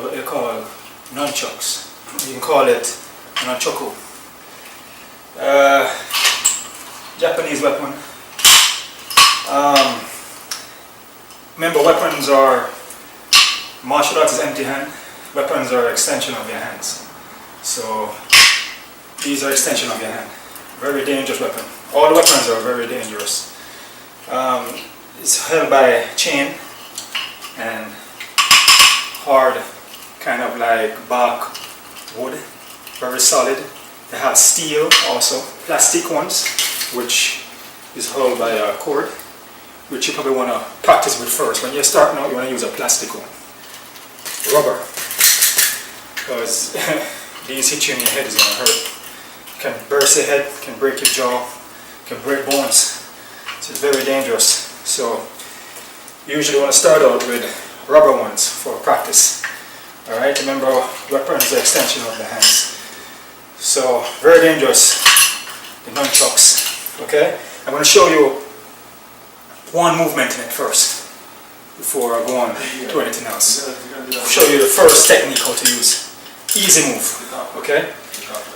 what you call nunchucks. You can call it Nunchaku. Japanese weapon. Remember, weapons are, martial arts is empty hand. Weapons are an extension of your hands. So these are extension of your hand. Very dangerous weapon. All the weapons are very dangerous. It's held by a chain and hard, kind of like bark wood, very solid. They have steel also, plastic ones, which is held by a cord, which you probably want to practice with first. When you're starting out, you want to use a plastic one. Rubber, because these hit you in your head is going to hurt. Can burst your head, can break your jaw, can break bones. So it's very dangerous. So you usually want to start out with rubber ones for practice. Alright, remember, weapon is an extension of the hands. So very dangerous, the nunchucks. Okay, I'm going to show you one movement in it first before I go on to anything else. I'll show you the first technique how to use. Easy move. Okay,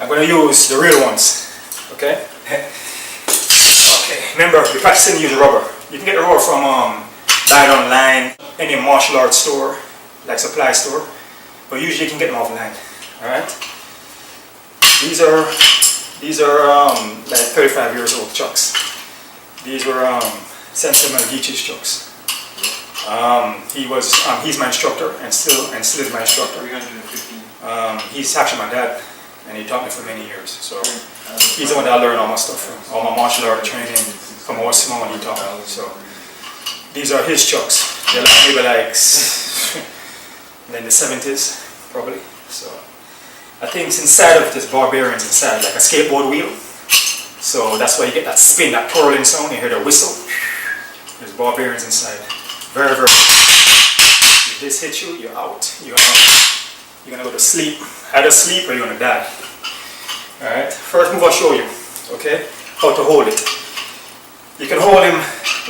I'm going to use the real ones. Okay. Okay. Remember, you're practicing to use rubber. You can get the rubber from buy it online, any martial arts store, like supply store, but usually you can get them offline. All right. These are like 35 years old chucks. These were Sensei Malgichi's chucks. He's my instructor and still is my instructor. He's actually my dad, and he taught me for many years. So he's the one that I learned all my stuff from, all my martial art training from I was small. He taught me. So these are his chucks. They're like maybe like in the 70s probably. So I think it's inside of it is barbarians inside, like a skateboard wheel. So that's why you get that spin, that twirling sound. You hear the whistle. There's barbarians inside. Very, very. If this hits you, you're out. You're gonna go to sleep. Either sleep or you're gonna die. Alright. First move I'll show you. Okay? How to hold it. You can hold him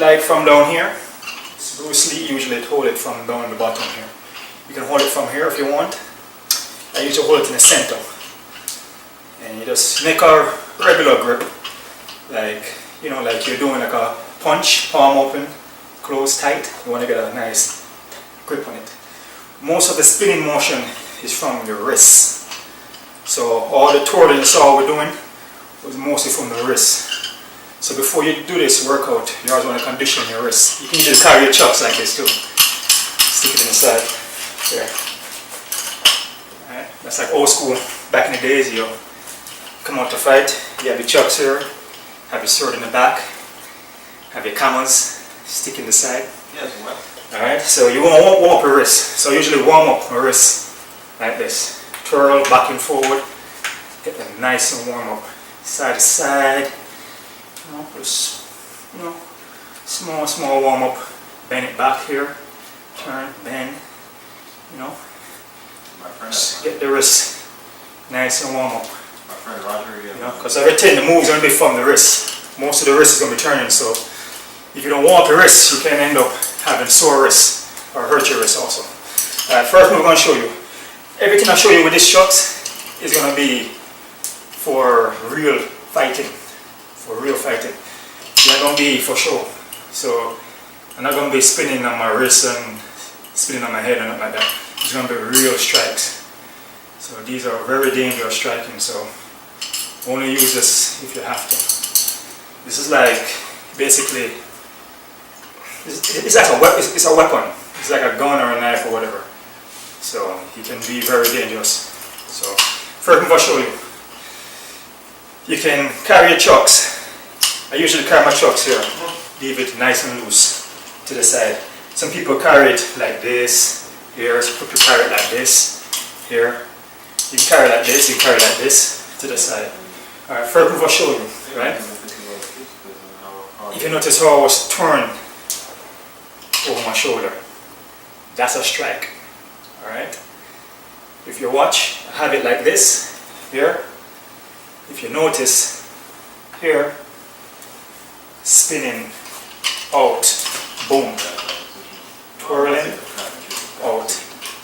like from down here. Bruce Lee usually hold it from down the bottom here. You can hold it from here if you want. I usually hold it in the center. And you just make a regular grip. Like, you know, like you're doing like a punch, palm open, close tight. You want to get a nice grip on it. Most of the spinning motion is from your wrists. So all the twirling you saw we're doing was mostly from the wrists. So before you do this workout, you always want to condition your wrists. You can just carry your chucks like this too. Stick it in the side. There. Alright. That's like old school. Back in the days, you come out to fight, you have your chucks here, have your sword in the back, have your kamas, stick in the side. Yes, well. Alright, so you want to warm up your wrist. So usually warm up my wrist like this. Twirl back and forward. Get them nice and warm up. Side to side. Just, small warm up. Bend it back here. Turn, bend. Just get the wrist nice and warm up. My friend Roger, because everything, the move's going to be from the wrist. Most of the wrist is going to be turning, so if you don't warm up your wrist, you can end up having sore wrists or hurt your wrist also. First move I'm going to show you. Everything I show you with these chucks is going to be for real fighting. For real fighting. They're not going to be for show. So I'm not going to be spinning on my wrist and spinning on my head and nothing like that. It's going to be real strikes. So these are very dangerous striking, so only use this if you have to. This is like basically, it's like a weapon. It's a weapon. It's like a gun or a knife or whatever. So it can be very dangerous. So first move I'll show you. You can carry your chucks. I usually carry my chucks here. Leave it nice and loose to the side. Some people carry it like this. Here, some people carry it like this. Here. You can carry it like this. You can carry it like this to the side. Alright, first move I'll show you. Right? If you notice how I was turned over my shoulder, that's a strike. Alright? If you watch, I have it like this, here. If you notice, here, spinning out, boom, twirling, out.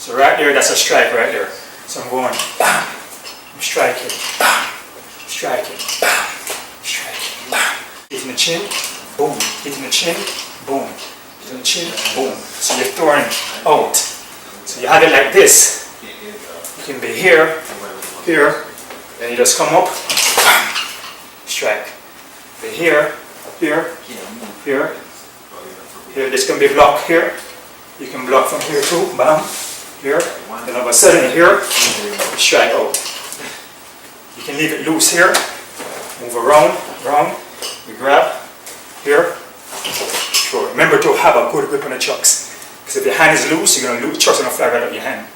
So right there, that's a strike right there. So I'm going, bam, I'm striking, bam, striking, bam, striking, bam. Hitting the chin, boom, hitting the chin, boom, hitting the chin, boom. So you're throwing out. So you have it like this. You can be here, here, then you just come up, bam, strike. Be here, here, here, here. This can be blocked here. You can block from here too, bam, here. Then all of a sudden here, strike out. You can leave it loose here, move around, we grab, here, throw. Remember to have a good grip on the chucks. Because if your hand is loose, you're going to lose, chucks going to fly right out your hand.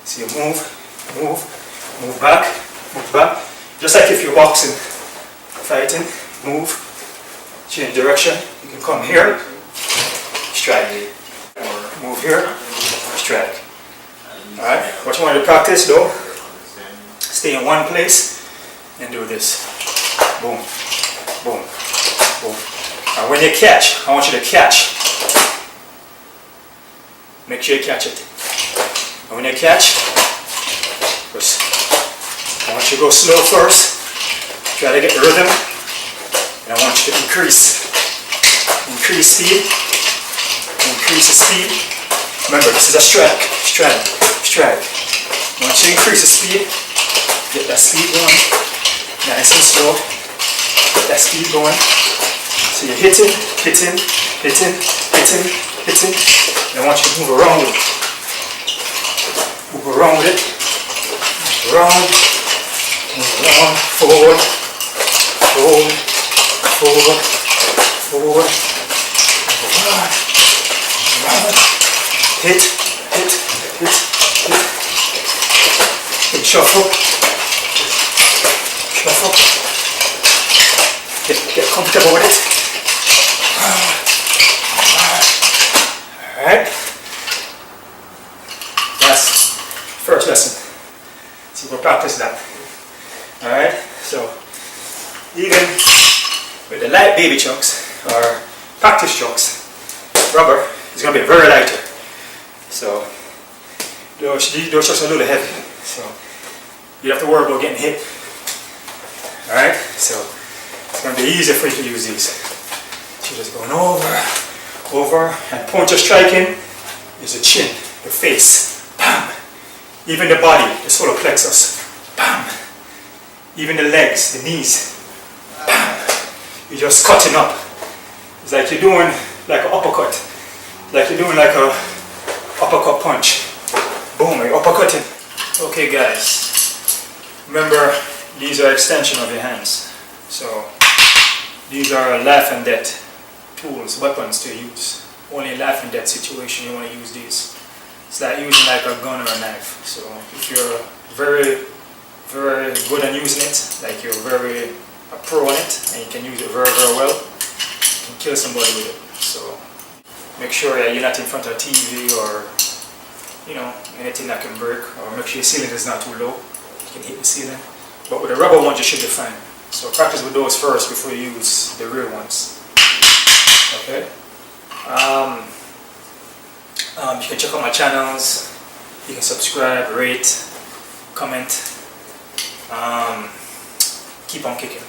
So you move back, just like if you're boxing, fighting, move, change direction. You can come here, strike, move here, strike. Alright, what you want to practice though, stay in one place and do this. Boom, boom, boom. And when you catch, I want you to catch. Make sure you catch it. And when you catch, just, I want you to go slow first. Try to get the rhythm. And I want you to increase speed. Increase the speed. Remember, this is a strike. I want you to increase the speed. Get that speed going. Nice and slow. Get that speed going. So you're hitting. And I want you to move around with it. Move around, forward, hit, and shuffle, get comfortable with it. Alright, that's first lesson. So we'll practice that. Alright, so even with the light baby chunks or practice chunks, rubber is going to be very lighter. So those chunks are a little heavy. So you have to worry about getting hit. Alright, so it's going to be easier for you to use these. So you're just going over, and point you're striking is the chin, the face, bam. Even the body, the solar plexus, bam. Even the legs, the knees, bam. You're just cutting up. It's like you're doing like an uppercut. Like you're doing like a uppercut punch. Boom, you're uppercutting. Okay guys, remember these are extension of your hands. So these are life and death tools, weapons to use. Only in life and death situation you want to use these. It's like using like a gun or a knife. So if you're very good at using it, like you're a pro on it, and you can use it very well, you can kill somebody with it. So make sure you're not in front of a TV or anything that can break, or make sure your ceiling is not too low. You can hit the ceiling. But with the rubber ones you should be fine. So practice with those first before you use the real ones. Okay. You can check out my channels. You can subscribe, rate, comment. Keep on kicking.